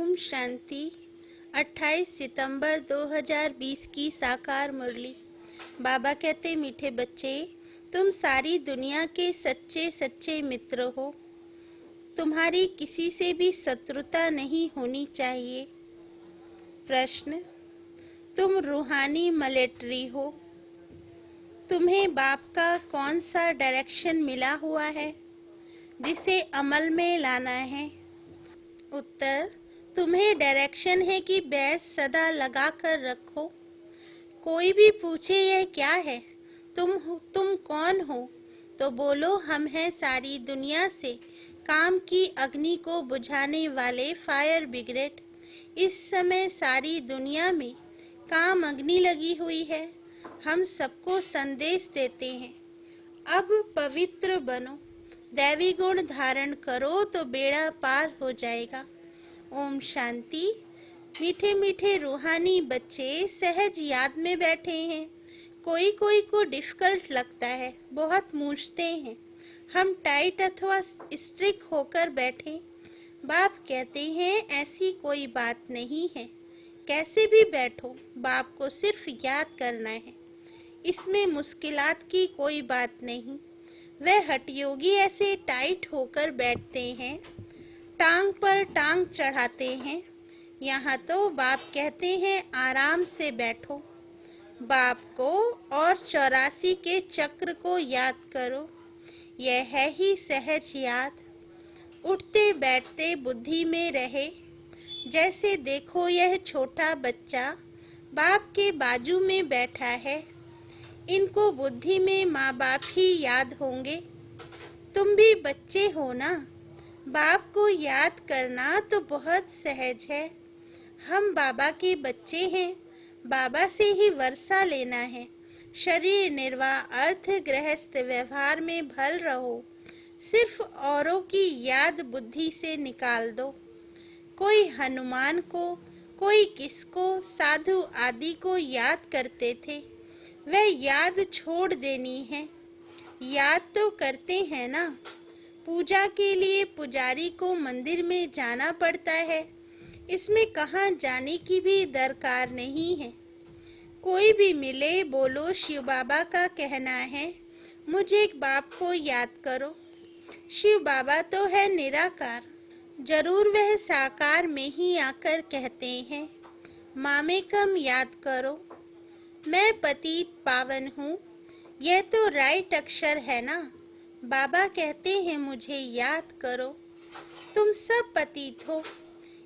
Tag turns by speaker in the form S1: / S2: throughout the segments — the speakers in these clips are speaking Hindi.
S1: ओम शांति। 28 सितंबर 2020 की साकार मुरली। बाबा कहते, मीठे बच्चे, तुम सारी दुनिया के सच्चे सच्चे मित्र हो। तुम्हारी किसी से भी शत्रुता नहीं होनी चाहिए। प्रश्न, तुम रूहानी मिलिट्री हो। तुम्हें बाप का कौन सा डायरेक्शन मिला हुआ है जिसे अमल में लाना है? उत्तर, तुम्हें डायरेक्शन है कि बैस सदा लगा कर रखो। कोई भी पूछे यह क्या है, तुम कौन हो, तो बोलो हम हैं सारी दुनिया से काम की अग्नि को बुझाने वाले फायर ब्रिगेड। इस समय सारी दुनिया में काम अग्नि लगी हुई है। हम सबको संदेश देते हैं, अब पवित्र बनो, दैवी गुण धारण करो तो बेड़ा पार हो जाएगा। ओम शांति। मीठे मीठे रूहानी बच्चे सहज याद में बैठे हैं। कोई कोई को डिफिकल्ट लगता है, बहुत मूंझते हैं। हम टाइट अथवा स्ट्रिक्ट होकर बैठे। बाप कहते हैं ऐसी कोई बात नहीं है, कैसे भी बैठो, बाप को सिर्फ याद करना है। इसमें मुश्किलात की कोई बात नहीं। वह हठयोगी ऐसे टाइट होकर बैठते हैं, टांग पर टांग चढ़ाते हैं। यहाँ तो बाप कहते हैं आराम से बैठो, बाप को और 84 के चक्र को याद करो। यह है ही सहज याद। उठते बैठते बुद्धि में रहे। जैसे देखो यह छोटा बच्चा बाप के बाजू में बैठा है। इनको बुद्धि में माँ बाप ही याद होंगे। तुम भी बच्चे हो ना। बाप को याद करना तो बहुत सहज है। हम बाबा के बच्चे हैं, बाबा से ही वर्षा लेना है। शरीर निर्वाह, अर्थ गृहस्थ व्यवहार में भल रहो। सिर्फ औरों की याद बुद्धि से निकाल दो। कोई हनुमान को, कोई किसको, साधु आदि को याद करते थे, वह याद छोड़ देनी है। याद तो करते हैं ना। पूजा के लिए पुजारी को मंदिर में जाना पड़ता है, इसमें कहाँ जाने की भी दरकार नहीं है। कोई भी मिले बोलो शिव बाबा का कहना है मुझे एक बाप को याद करो। शिव बाबा तो है निराकार, जरूर वह साकार में ही आकर कहते हैं मामे कम याद करो। मैं पतित पावन हूँ, यह तो राइट अक्षर है ना। बाबा कहते हैं मुझे याद करो। तुम सब पतित हो,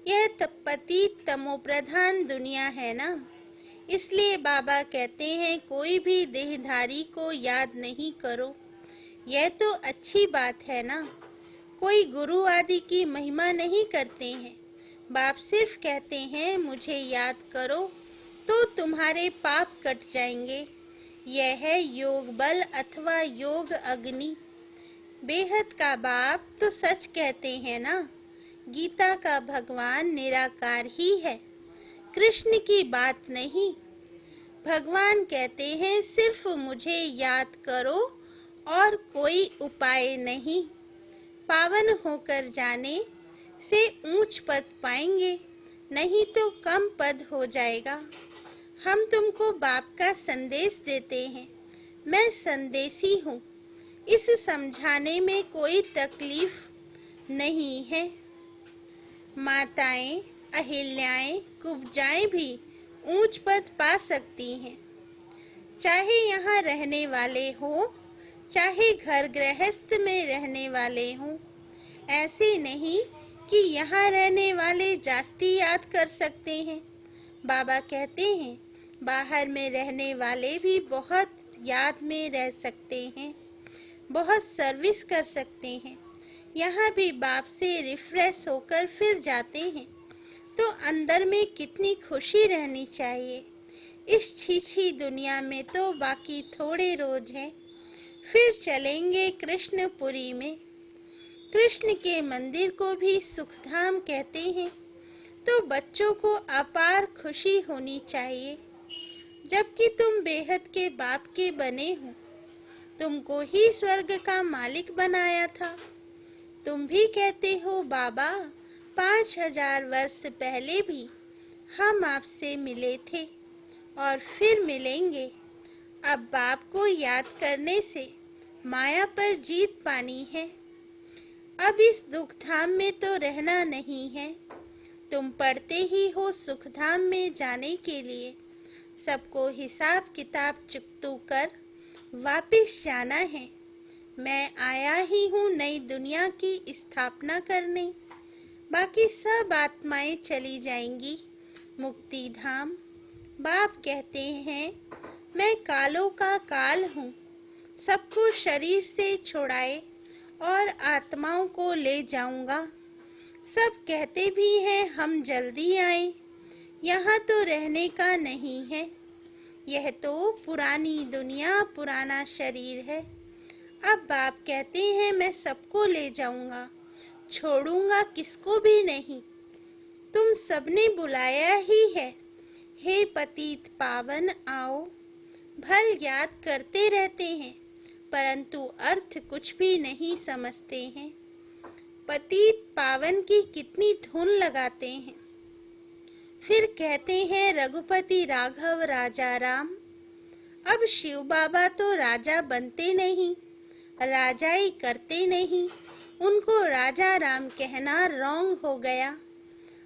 S1: यह पतित तमोप्रधान दुनिया है ना। इसलिए बाबा कहते हैं कोई भी देहधारी को याद नहीं करो। यह तो अच्छी बात है ना। कोई गुरु आदि की महिमा नहीं करते हैं। बाप सिर्फ कहते हैं मुझे याद करो तो तुम्हारे पाप कट जाएंगे। यह है योग बल अथवा योग अग्नि। बेहद का बाप तो सच कहते हैं ना। गीता का भगवान निराकार ही है, कृष्ण की बात नहीं। भगवान कहते हैं सिर्फ मुझे याद करो और कोई उपाय नहीं। पावन होकर जाने से ऊंच पद पाएंगे, नहीं तो कम पद हो जाएगा। हम तुमको बाप का संदेश देते हैं, मैं संदेशी हूँ। इस समझाने में कोई तकलीफ नहीं है। माताएं, अहिल्याएं, कुब्जाएं भी ऊंच पद पा सकती हैं, चाहे यहाँ रहने वाले हो, चाहे घर गृहस्थ में रहने वाले हों। ऐसे नहीं कि यहाँ रहने वाले जास्ती याद कर सकते हैं। बाबा कहते हैं बाहर में रहने वाले भी बहुत याद में रह सकते हैं, बहुत सर्विस कर सकते हैं। यहाँ भी बाप से रिफ्रेश होकर फिर जाते हैं, तो अंदर में कितनी खुशी रहनी चाहिए। इस छीछी दुनिया में तो बाकी थोड़े रोज हैं, फिर चलेंगे कृष्णपुरी में। कृष्ण के मंदिर को भी सुखधाम कहते हैं, तो बच्चों को अपार खुशी होनी चाहिए। जबकि तुम बेहद के बाप के बने हो, तुमको ही स्वर्ग का मालिक बनाया था। तुम भी कहते हो बाबा 5000 वर्ष पहले भी हम आपसे मिले थे और फिर मिलेंगे। अब बाप को याद करने से माया पर जीत पानी है। अब इस दुखधाम में तो रहना नहीं है। तुम पढ़ते ही हो सुखधाम में जाने के लिए। सबको हिसाब किताब चुकतू कर वापिस जाना है। मैं आया ही हूँ नई दुनिया की स्थापना करने। बाकी सब आत्माएं चली जाएंगी मुक्ति धाम। बाप कहते हैं मैं कालों का काल हूँ। सबको शरीर से छुड़ाए और आत्माओं को ले जाऊंगा। सब कहते भी हैं हम जल्दी आए। यहाँ तो रहने का नहीं है। यह तो पुरानी दुनिया पुराना शरीर है। अब बाप कहते हैं मैं सबको ले जाऊंगा, छोड़ूंगा किसको भी नहीं। तुम सबने बुलाया ही है। हे पतित पावन आओ। भल याद करते रहते हैं परंतु अर्थ कुछ भी नहीं समझते हैं। पतित पावन की कितनी धुन लगाते हैं। फिर कहते हैं रघुपति राघव राजा राम। अब शिव बाबा तो राजा बनते नहीं, राजाई करते नहीं। उनको राजा राम कहना रॉन्ग हो गया।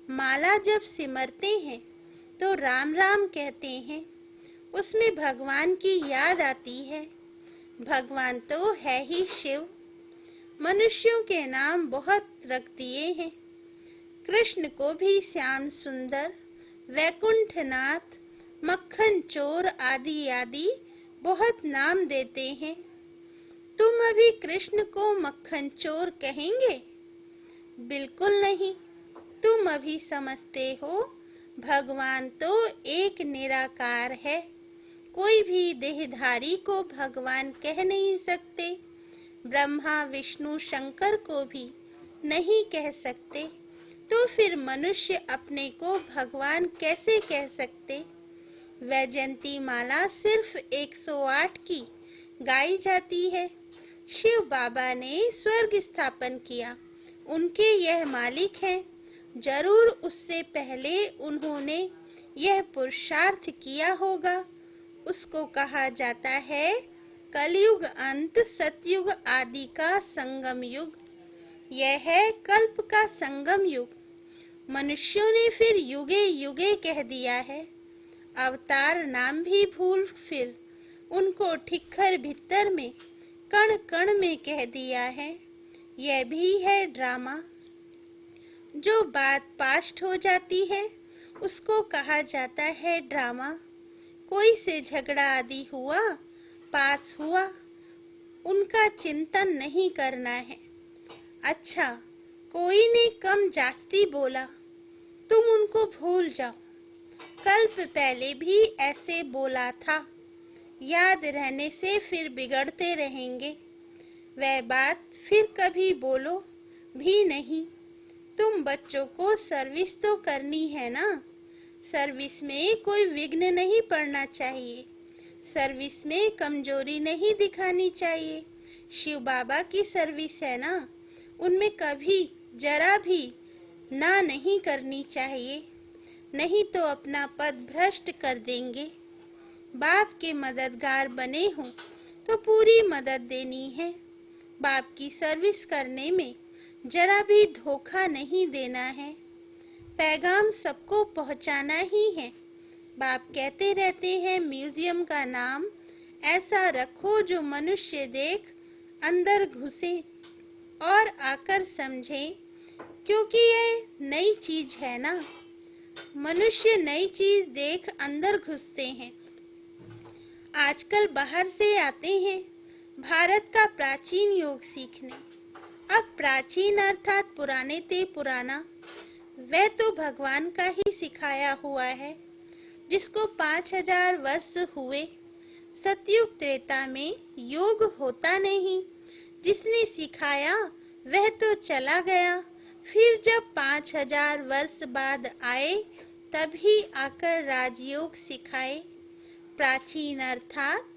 S1: माला जब सिमरते हैं तो राम राम कहते हैं। उसमें भगवान की याद आती है। भगवान तो है ही शिव। मनुष्यों के नाम बहुत रख दिए हैं। कृष्ण को भी श्याम सुंदर, वैकुंठनाथ, मक्खन चोर आदि आदि बहुत नाम देते हैं। तुम अभी कृष्ण को मक्खन चोर कहेंगे? बिल्कुल नहीं। तुम अभी समझते हो भगवान तो एक निराकार है। कोई भी देहधारी को भगवान कह नहीं सकते। ब्रह्मा विष्णु शंकर को भी नहीं कह सकते। तो फिर मनुष्य अपने को भगवान कैसे कह सकते? वैजयंती माला सिर्फ 108 की गाई जाती है। शिव बाबा ने स्वर्ग स्थापन किया। उनके यह मालिक हैं। जरूर उससे पहले उन्होंने यह पुरुषार्थ किया होगा। उसको कहा जाता है कलयुग अंत सतयुग आदि का संगम युग। यह है कल्प का संगम युग। मनुष्यों ने फिर युगे युगे कह दिया है। अवतार नाम भी भूल फिर उनको ठिक्कर भीतर में कण कण में कह दिया है। यह भी है ड्रामा। जो बात पास्ट हो जाती है उसको कहा जाता है ड्रामा। कोई से झगड़ा आदि हुआ, पास हुआ, उनका चिंतन नहीं करना है। अच्छा, कोई ने कम जास्ती बोला, तुम उनको भूल जाओ। कल्प पहले भी ऐसे बोला था। याद रहने से फिर बिगड़ते रहेंगे। वह बात फिर कभी बोलो भी नहीं। तुम बच्चों को सर्विस तो करनी है ना। सर्विस में कोई विघ्न नहीं पड़ना चाहिए। सर्विस में कमजोरी नहीं दिखानी चाहिए। शिव बाबा की सर्विस है ना, उनमें कभी जरा भी ना नहीं करनी चाहिए। नहीं तो अपना पद भ्रष्ट कर देंगे। बाप के मददगार बने हो तो पूरी मदद देनी है। बाप की सर्विस करने में जरा भी धोखा नहीं देना है। पैगाम सबको पहुंचाना ही है। बाप कहते रहते हैं म्यूजियम का नाम ऐसा रखो जो मनुष्य देख अंदर घुसे और आकर समझे, क्योंकि ये नई चीज है ना। मनुष्य नई चीज देख अंदर घुसते हैं। आजकल बाहर से आते हैं भारत का प्राचीन योग सीखने। अब प्राचीन अर्थात पुराने ते पुराना, वह तो भगवान का ही सिखाया हुआ है, जिसको 5000 वर्ष हुए। सतयुग त्रेता में योग होता नहीं। जिसने सिखाया वह तो चला गया। फिर जब 5000 वर्ष बाद आए तभी आकर राजयोग सिखाए। प्राचीन अर्थात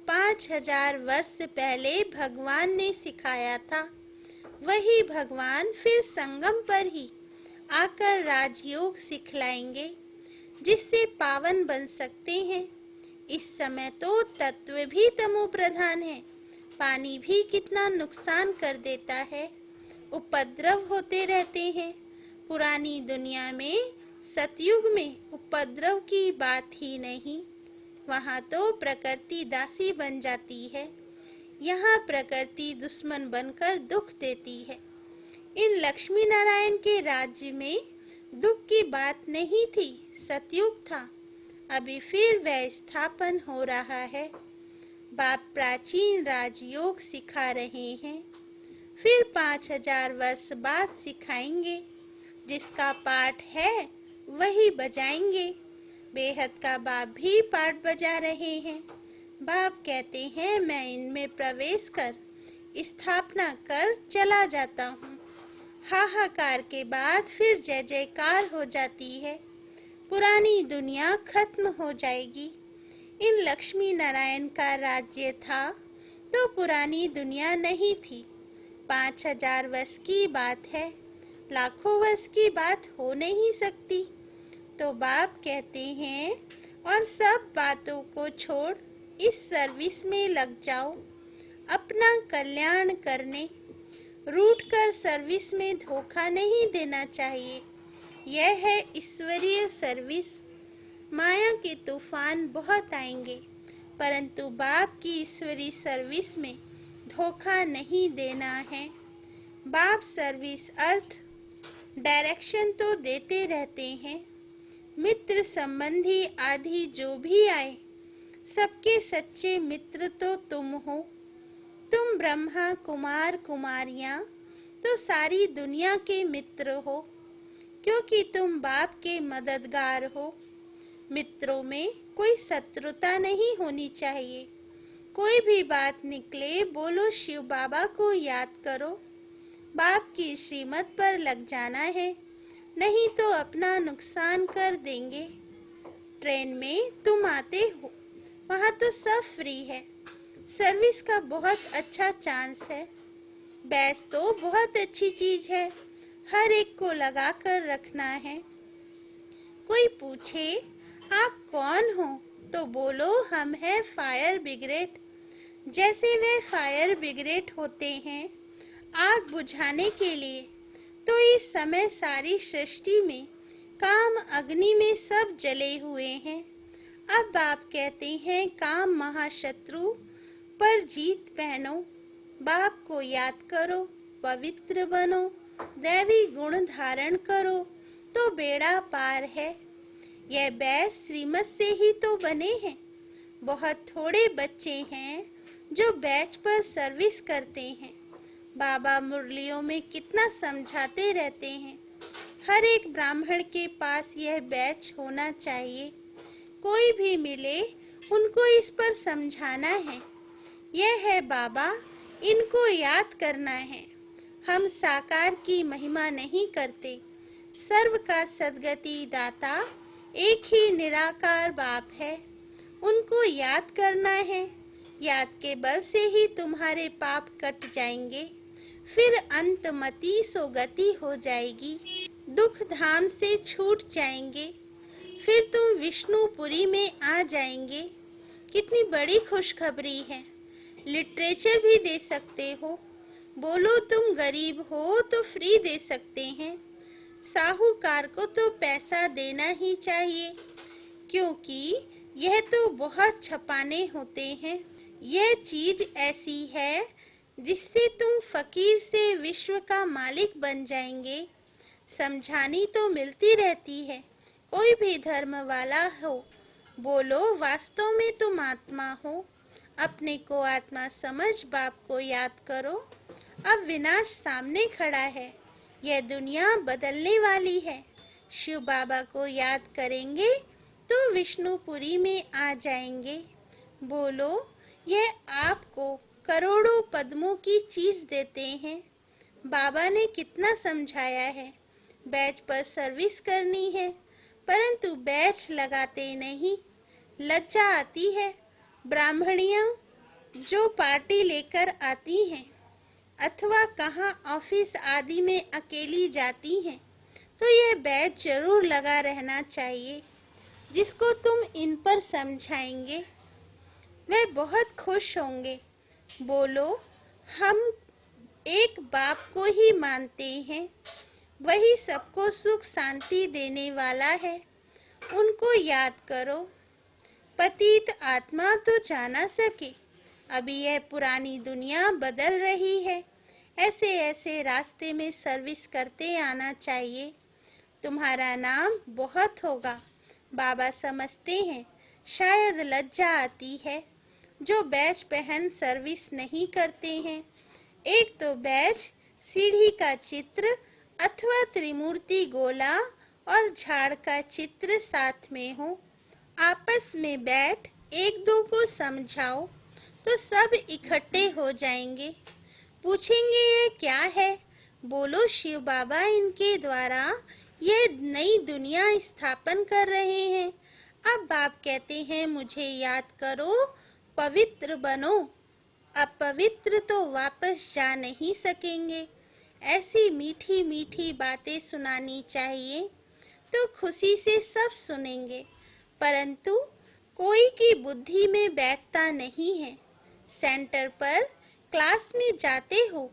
S1: 5000 वर्ष पहले भगवान ने सिखाया था। वही भगवान फिर संगम पर ही आकर राजयोग सिखलाएंगे, जिससे पावन बन सकते हैं। इस समय तो तत्व भी तमो प्रधान है। पानी भी कितना नुकसान कर देता है, उपद्रव होते रहते हैं। पुरानी दुनिया में, सतयुग में उपद्रव की बात ही नहीं। वहाँ तो प्रकृति दासी बन जाती है, यहाँ प्रकृति दुश्मन बनकर दुख देती है। इन लक्ष्मी नारायण के राज्य में दुख की बात नहीं थी, सतयुग था। अभी फिर वह स्थापन हो रहा है। बाप प्राचीन राजयोग सिखा रहे हैं, फिर 5000 वर्ष बाद सिखाएंगे। जिसका पाठ है वही बजाएंगे। बेहद का बाप भी पाठ बजा रहे हैं। बाप कहते हैं, मैं इनमें प्रवेश कर स्थापना कर चला जाता हूँ। हाहाकार के बाद फिर जय जयकार हो जाती है। पुरानी दुनिया खत्म हो जाएगी। इन लक्ष्मी नारायण का राज्य था तो पुरानी दुनिया नहीं थी। 5000 वर्ष की बात है, लाखों वर्ष की बात हो नहीं सकती। तो बाप कहते हैं, और सब बातों को छोड़ इस सर्विस में लग जाओ, अपना कल्याण करने। रूठ कर सर्विस में धोखा नहीं देना चाहिए। यह है ईश्वरीय सर्विस। माया के तूफान बहुत आएंगे, परंतु बाप की ईश्वरीय सर्विस में धोखा नहीं देना है। बाप सर्विस अर्थ डायरेक्शन तो देते रहते हैं। मित्र संबंधी आदि जो भी आए, सबके सच्चे मित्र तो तुम हो। तुम ब्रह्मा कुमार कुमारियां तो सारी दुनिया के मित्र हो, क्योंकि तुम बाप के मददगार हो। मित्रों में कोई शत्रुता नहीं होनी चाहिए। कोई भी बात निकले, बोलो शिव बाबा को याद करो। बाप की श्रीमत पर लग जाना है, नहीं तो अपना नुकसान कर देंगे। ट्रेन में तुम आते हो, वहाँ तो सब फ्री है। सर्विस का बहुत अच्छा चांस है। बैच तो बहुत अच्छी चीज है, हर एक को लगा कर रखना है। कोई पूछे आप कौन हो, तो बोलो हम हैं फायर ब्रिगेड। जैसे वे फायर ब्रिगेड होते हैं आग बुझाने के लिए, तो इस समय सारी सृष्टि में काम अग्नि में सब जले हुए हैं। अब आप कहते हैं काम महाशत्रु पर जीत पहनो। बाप को याद करो, पवित्र बनो, दैवी गुण धारण करो, तो बेड़ा पार है। यह बैच श्रीमत से ही तो बने हैं। बहुत थोड़े बच्चे हैं जो बैच पर सर्विस करते हैं। बाबा मुरलियों में कितना समझाते रहते हैं। हर एक ब्राह्मण के पास यह बैच होना चाहिए। कोई भी मिले, उनको इस पर समझाना है। यह है बाबा, इनको याद करना है। हम साकार की महिमा नहीं करते। सर्व का सद्गति दाता एक ही निराकार बाप है, उनको याद करना है। याद के बल से ही तुम्हारे पाप कट जाएंगे, फिर अंतमति सोगति हो जाएगी। दुख धाम से छूट जाएंगे, फिर तुम विष्णुपुरी में आ जाएंगे। कितनी बड़ी खुशखबरी है। लिटरेचर भी दे सकते हो। बोलो तुम गरीब हो तो फ्री दे सकते हैं। साहूकार को तो पैसा देना ही चाहिए, क्योंकि यह तो बहुत छपाने होते हैं। यह चीज ऐसी है जिससे तुम फकीर से विश्व का मालिक बन जाएंगे। समझानी तो मिलती रहती है। कोई भी धर्म वाला हो, बोलो वास्तव में तुम आत्मा हो। अपने को आत्मा समझ बाप को याद करो। अब विनाश सामने खड़ा है। यह दुनिया बदलने वाली है। शिव बाबा को याद करेंगे तो विष्णुपुरी में आ जाएंगे। बोलो, यह आपको करोड़ों पद्मों की चीज देते हैं। बाबा ने कितना समझाया है। बैच पर सर्विस करनी है, परंतु बैच लगाते नहीं। लज्जा आती है। ब्राह्मणियां जो पार्टी लेकर आती हैं, अथवा कहाँ ऑफिस आदि में अकेली जाती हैं, तो यह बैच जरूर लगा रहना चाहिए। जिसको तुम इन पर समझाएंगे वे बहुत खुश होंगे। बोलो, हम एक बाप को ही मानते हैं, वही सबको सुख शांति देने वाला है, उनको याद करो। पतित आत्मा तो जाना सके, अभी यह पुरानी दुनिया बदल रही है। ऐसे ऐसे रास्ते में सर्विस करते आना चाहिए। तुम्हारा नाम बहुत होगा। बाबा समझते हैं शायद लज्जा आती है जो बैच पहन सर्विस नहीं करते हैं। एक तो बैच, सीढ़ी का चित्र अथवा त्रिमूर्ति गोला और झाड़ का चित्र साथ में हो। आपस में बैठ एक दो को समझाओ तो सब इकट्ठे हो जाएंगे। पूछेंगे ये क्या है? बोलो, शिव बाबा इनके द्वारा यह नई दुनिया स्थापन कर रहे हैं। अब बाप कहते हैं मुझे याद करो, पवित्र बनो। अपवित्र तो वापस जा नहीं सकेंगे। ऐसी मीठी मीठी बातें सुनानी चाहिए तो खुशी से सब सुनेंगे, परंतु कोई की बुद्धि में बैठता नहीं है। सेंटर पर क्लास में जाते हो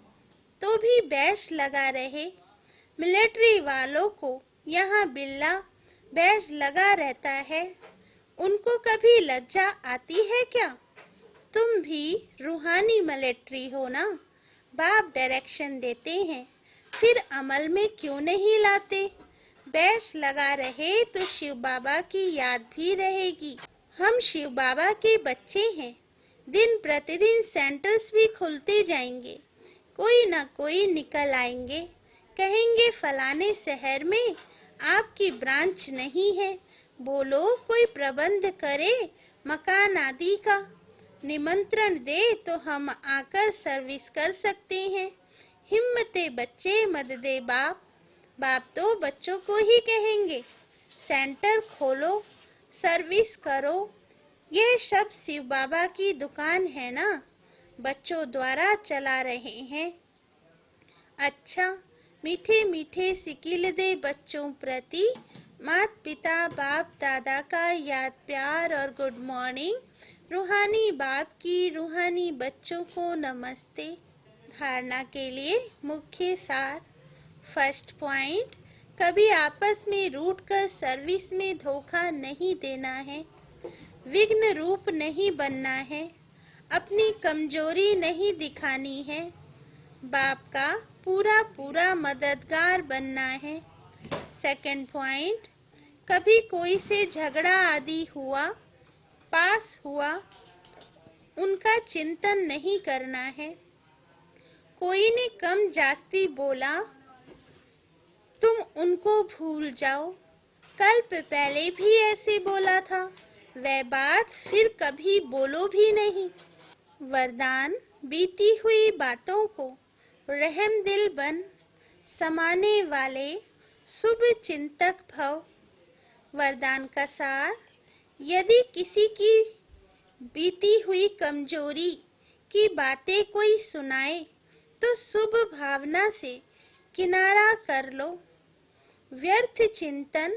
S1: तो भी बैच लगा रहे। मिलिट्री वालों को यहाँ बिल्ला बैच लगा रहता है, उनको कभी लज्जा आती है क्या? तुम भी रूहानी मिलिट्री हो ना। बाप डायरेक्शन देते हैं, फिर अमल में क्यों नहीं लाते? बैच लगा रहे तो शिव बाबा की याद भी रहेगी। हम शिव बाबा के बच्चे हैं। दिन प्रतिदिन सेंटर्स भी खुलते जाएंगे, कोई ना कोई निकल आएंगे, कहेंगे फलाने शहर में आपकी ब्रांच नहीं है। बोलो, कोई प्रबंध करे मकान आदि का, निमंत्रण दे तो हम आकर सर्विस कर सकते हैं। हिम्मते बच्चे मत दे बाप। बाप तो बच्चों को ही कहेंगे सेंटर खोलो, सर्विस करो। यह सब शिव बाबा की दुकान है ना, बच्चों द्वारा चला रहे हैं। अच्छा, मीठे मीठे सिकिल दे बच्चों प्रति माता पिता बाप दादा का याद प्यार और गुड मॉर्निंग। रूहानी बाप की रूहानी बच्चों को नमस्ते। धारणा के लिए मुख्य सार। फर्स्ट पॉइंट, कभी आपस में रूठ कर सर्विस में धोखा नहीं देना है, विघ्न रूप नहीं बनना है, अपनी कमजोरी नहीं दिखानी है, बाप का पूरा पूरा मददगार बनना है। सेकंड पॉइंट, कभी कोई से झगड़ा आदि हुआ, पास हुआ, उनका चिंतन नहीं करना है। कोई ने कम जास्ती बोला, तुम उनको भूल जाओ। कल्प पहले भी ऐसे बोला था, वह बात फिर कभी बोलो भी नहीं। वरदान, बीती हुई बातों को रहम दिल बन समाने वाले शुभ चिंतक भव। वरदान का सार, यदि किसी की बीती हुई कमजोरी की बातें कोई सुनाए तो शुभ भावना से किनारा कर लो। व्यर्थ चिंतन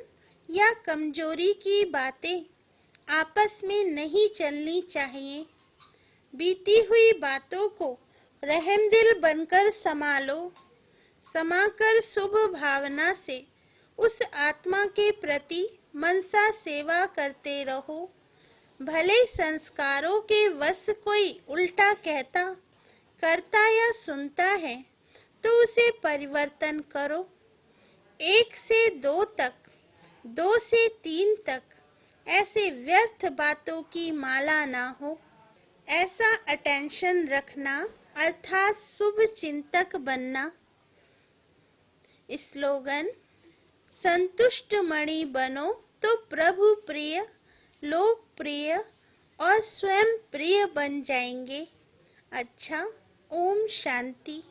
S1: या कमजोरी की बातें आपस में नहीं चलनी चाहिए। बीती हुई बातों को रहमदिल बनकर संभालो। समाकर शुभ भावना से उस आत्मा के प्रति मनसा सेवा करते रहो। भले संस्कारों के वश कोई उल्टा कहता, करता या सुनता है तो उसे परिवर्तन करो। 1 से 2 तक, 2 से 3 तक ऐसे व्यर्थ बातों की माला ना हो। ऐसा अटेंशन रखना अर्थात शुभ चिंतक बनना। स्लोगन, संतुष्ट मणि बनो तो प्रभु प्रिय, लोक प्रिय और स्वयं प्रिय बन जाएंगे। अच्छा, ओम शांति।